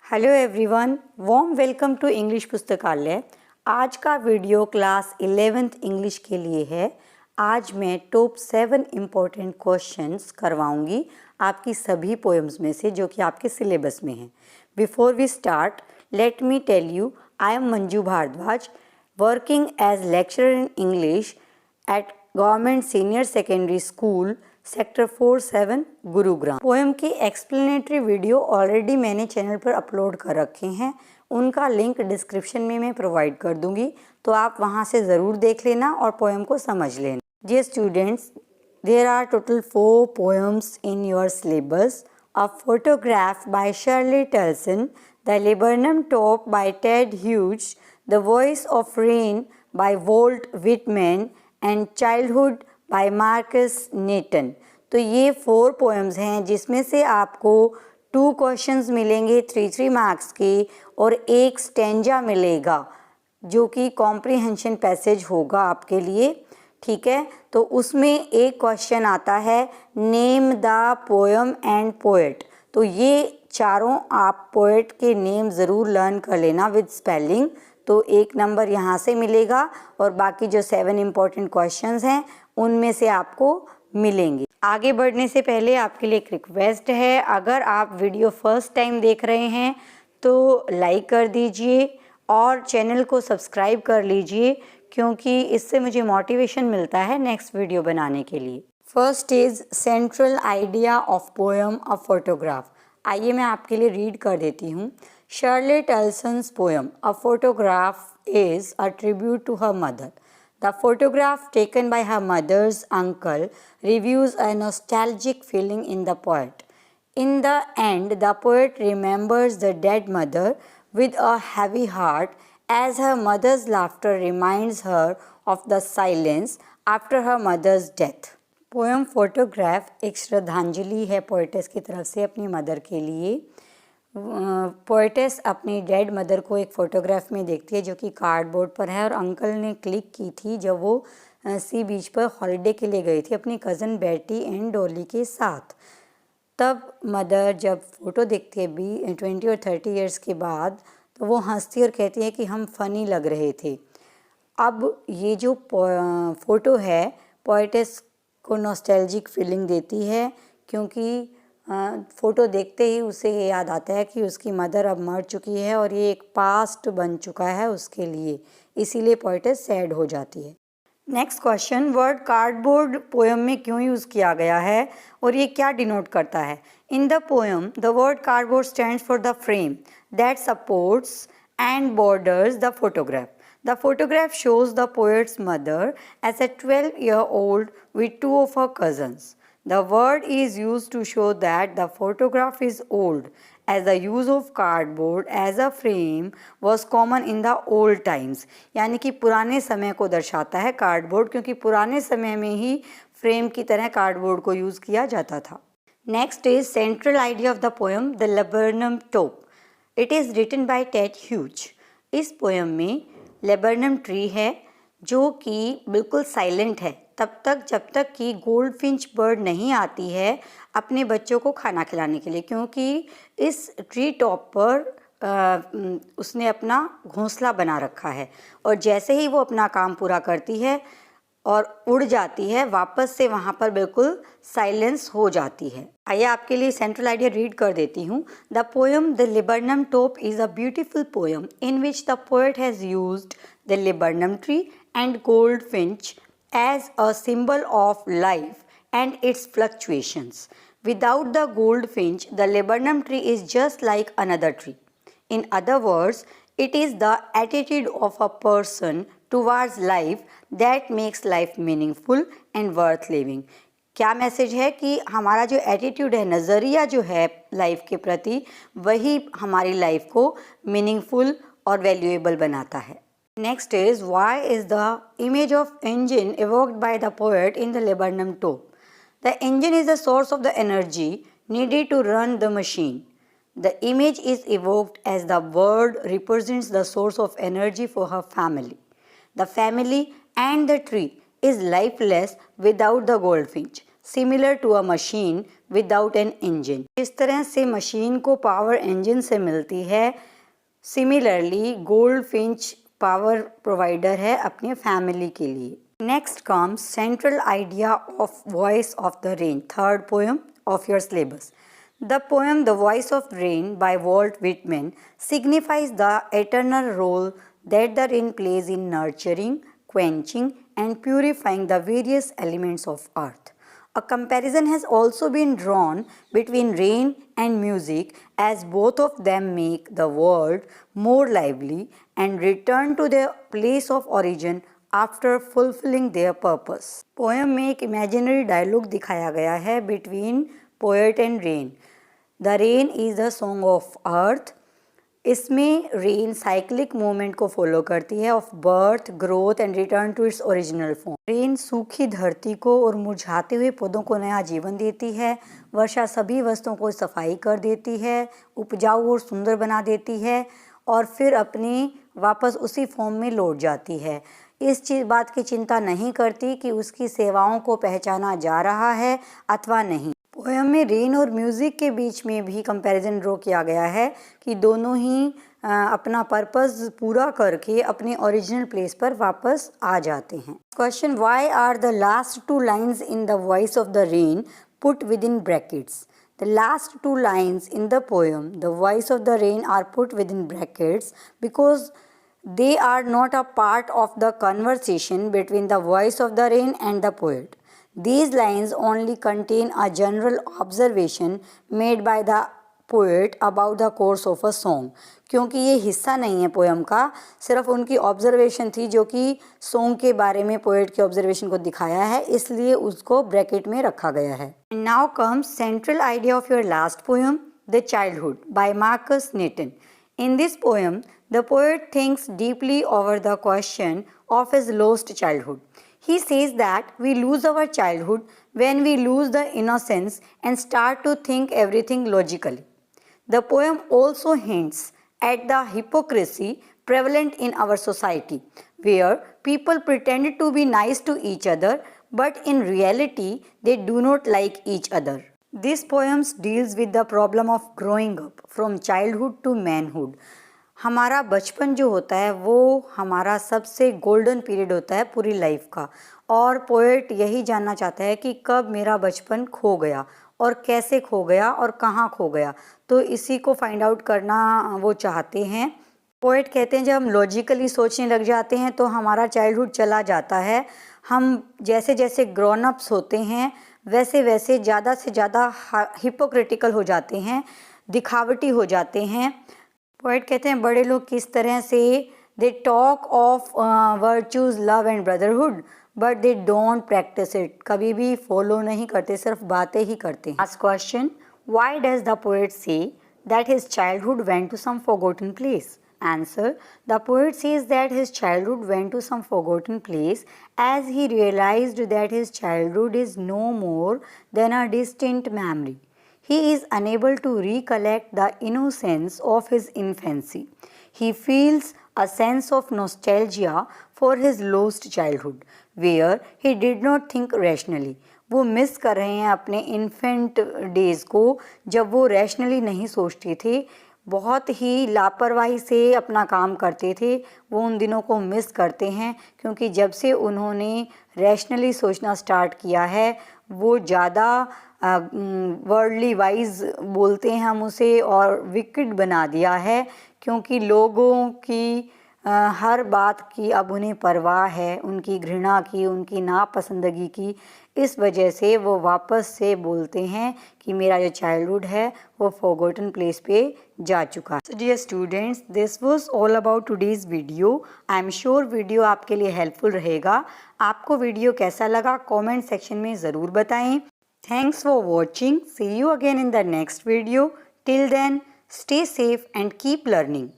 Hello everyone, warm welcome to English Pustakalaya. आज का video class 11th English के लिए है। आज मैं टॉप 7 इम्पोर्टेंट क्वेश्चंस करवाऊंगी आपकी सभी पोएम्स में से जो कि आपके सिलेबस में हैं। Before we start, let me tell you, I am Manju Bhardwaj, working as lecturer in English at government senior secondary school sector 47 Gurugram. Poem की एक्सप्लेनेटरी वीडियो ऑलरेडी मैंने चैनल पर अपलोड कर रखे हैं, उनका लिंक डिस्क्रिप्शन में मैं प्रोवाइड कर दूंगी, तो आप वहां से ज़रूर देख लेना और पोएम को समझ लेना। Dear students, there are total 4 poems in your syllabus. A photograph by Shirley Toulson, the laburnum top by Ted Hughes, the voice of rain by Walt Whitman and childhood by Markus Natten. तो ये 4 poems हैं जिसमें से आपको 2 questions मिलेंगे 3 marks के और 1 stanza मिलेगा जो कि कॉम्प्रिहेंशन पैसेज होगा आपके लिए। ठीक है, तो उसमें एक क्वेश्चन आता है name the poem and poet. तो ये चारों आप पोएट के नेम ज़रूर लर्न कर लेना विद स्पेलिंग, तो 1 नंबर यहाँ से मिलेगा और बाकी जो 7 इम्पॉर्टेंट क्वेश्चंस हैं उनमें से आपको मिलेंगे। आगे बढ़ने से पहले आपके लिए एक रिक्वेस्ट है, अगर आप वीडियो फर्स्ट टाइम देख रहे हैं तो लाइक कर दीजिए और चैनल को सब्सक्राइब कर लीजिए, क्योंकि इससे मुझे मोटिवेशन मिलता है नेक्स्ट वीडियो बनाने के लिए। First is central idea of poem a photograph. आइए मैं आपके लिए रीड कर देती हूँ। Shirley Toulson's poem a photograph is a tribute to her mother. The photograph taken by her mother's uncle reviews a nostalgic feeling in the poet. In the end, the poet remembers the dead mother with a heavy heart, as her mother's laughter reminds her of the silence after her mother's death. Poem photograph एक श्रद्धांजलि है poetess की तरफ से अपनी mother के लिए। Poetess अपनी डेड मदर को एक फ़ोटोग्राफ में देखती है जो कि कार्डबोर्ड पर है और अंकल ने क्लिक की थी जब वो सी बीच पर हॉलिडे के लिए गई थी अपनी कज़न बेटी एंड डॉली के साथ। तब मदर जब फ़ोटो देखती है 20 और 30 इयर्स के बाद, तो वो हंसती और कहती है कि हम फ़नी लग रहे थे। अब ये जो फ़ोटो है पोएटेस को नॉस्टैल्जिक फीलिंग देती है, क्योंकि फ़ोटो देखते ही उसे ये याद आता है कि उसकी मदर अब मर चुकी है और ये एक पास्ट बन चुका है उसके लिए, इसीलिए पोएटेस सैड हो जाती है। Next question, word cardboard poem में क्यों यूज़ किया गया है और ये क्या डिनोट करता है? In the poem the word cardboard stands for the frame that supports and borders the photograph. The photograph shows the poet's mother as a 12-year-old with 2 of her cousins. The word is used to show that the photograph is old, as the use of cardboard as a frame was common in the old times. यानी कि पुराने समय को दर्शाता है cardboard, क्योंकि पुराने समय में ही फ्रेम की तरह कार्डबोर्ड को यूज़ किया जाता था। Next is central idea of the poem the laburnum top. It is written by Ted Hughes. इस पोएम में लेबरनम ट्री है जो कि बिल्कुल साइलेंट है तब तक जब तक कि गोल्डफिंच बर्ड नहीं आती है अपने बच्चों को खाना खिलाने के लिए, क्योंकि इस ट्री टॉप पर उसने अपना घोंसला बना रखा है और जैसे ही वो अपना काम पूरा करती है और उड़ जाती है वापस से वहाँ पर बिल्कुल साइलेंस हो जाती है। आइए आपके लिए सेंट्रल आइडिया रीड कर देती हूँ। The poem the laburnum top is a beautiful poem in which the poet has used the laburnum tree and goldfinch as a symbol of life and its fluctuations. Without the goldfinch, the laburnum tree is just like another tree. In other words, it is the attitude of a person towards life that makes life meaningful and worth living. क्या message है कि हमारा जो attitude है, नज़रिया जो है life के प्रति, वही हमारी लाइफ को मीनिंगफुल और वैल्यूएबल बनाता है। Next is, why is the image of engine evoked by the poet in the laburnum top? The engine is the source of the energy needed to run the machine. The image is evoked as the bird represents the source of energy for her family. The family and the tree is lifeless without the goldfinch. Similar to a machine, without an engine. इस तरह से machine को power engine से मिलती है, similarly goldfinch power provider है अपने family के लिए. Next comes central idea of voice of the rain, third poem of your syllabus. The poem The Voice of Rain by Walt Whitman signifies the eternal role that the rain plays in nurturing, quenching, and purifying the various elements of earth. A comparison has also been drawn between rain and music, as both of them make the world more lively and return to their place of origin after fulfilling their purpose. Poem में एक imaginary dialogue दिखाया गया है between poet and rain. The rain is the song of earth. इसमें rain cyclic movement को follow करती है of birth, growth and return to its original form. Rain सूखी धरती को और मुरझाते हुए पौधों को नया जीवन देती है. वर्षा सभी वस्तुओं को सफाई कर देती है, उपजाऊ और सुंदर बना देती है और फिर अपनी वापस उसी फॉर्म में लौट जाती है. इस बात की चिंता नहीं करती कि उसकी सेवाओं को पहचाना जा रहा है अथवा नहीं. पोएम में रेन और म्यूज़िक के बीच में भी कंपैरिजन ड्रॉ किया गया है कि दोनों ही अपना पर्पस पूरा करके अपने ओरिजिनल प्लेस पर वापस आ जाते हैं. Question, why are the last two lines in the voice of the rain put within brackets. The last two lines in the poem, The Voice of the Rain, are put within brackets because they are not a part of the conversation between the voice of the rain and the poet. These lines only contain a general observation made by the poet about the course of a song. क्योंकि ये हिस्सा नहीं है poem का, सिर्फ उनकी observation थी जो कि सॉन्ग के बारे में पोएट की ऑब्जर्वेशन को दिखाया है, इसलिए उसको ब्रैकेट में रखा गया है. Now comes central idea of your last poem, the childhood by Markus Natten. In this poem, the poet thinks deeply over the question of his lost childhood. He says that we lose our childhood when we lose the innocence and start to think everything logically. The poem also hints at the hypocrisy prevalent in our society, where people pretend to be nice to each other, but in reality, they do not like each other. This poem deals with the problem of growing up from childhood to manhood. हमारा बचपन जो होता है वो हमारा सबसे golden period होता है पूरी लाइफ का, और पोएट यही जानना चाहता है कि कब मेरा बचपन खो गया और कैसे खो गया और कहाँ खो गया. तो इसी को फाइंड आउट करना वो चाहते हैं. पोएट कहते हैं जब हम लॉजिकली सोचने लग जाते हैं तो हमारा चाइल्डहुड चला जाता है. हम जैसे जैसे ग्रोन अप्स होते हैं वैसे वैसे ज़्यादा से ज़्यादा हिपोक्रिटिकल हो जाते हैं, दिखावटी हो जाते हैं. पोएट कहते हैं बड़े लोग किस तरह से they talk of virtues, love and brotherhood, but they don't practice it. कभी भी फॉलो नहीं करते, सिर्फ बातें ही करते हैं. Last question, why does the poet say that his childhood went to some forgotten place. Answer, the poet says that his childhood went to some forgotten place as he realized that his childhood is no more than a distant memory. He is unable to recollect the innocence of his infancy. He feels a sense of nostalgia for his lost childhood, where he did not think rationally. वो miss कर रहे हैं अपने infant days को जब वो rationally नहीं सोचते थे, बहुत ही लापरवाही से अपना काम करते थे. वो उन दिनों को मिस करते हैं क्योंकि जब से उन्होंने रैशनली सोचना स्टार्ट किया है वो ज़्यादा वर्ल्डली वाइज बोलते हैं हम उसे, और विकेड बना दिया है क्योंकि लोगों की हर बात की अब उन्हें परवाह है, उनकी घृणा की, उनकी नापसंदगी की. इस वजह से वो वापस से बोलते हैं कि मेरा जो चाइल्डहुड है वो फॉरगॉटन प्लेस पे जा चुका है. So dear students, this was all about today's video. I am sure video आपके लिए हेल्पफुल रहेगा. आपको वीडियो कैसा लगा कमेंट सेक्शन में ज़रूर बताएं. Thanks for watching. See you again in the next video. Till then, stay safe and keep learning.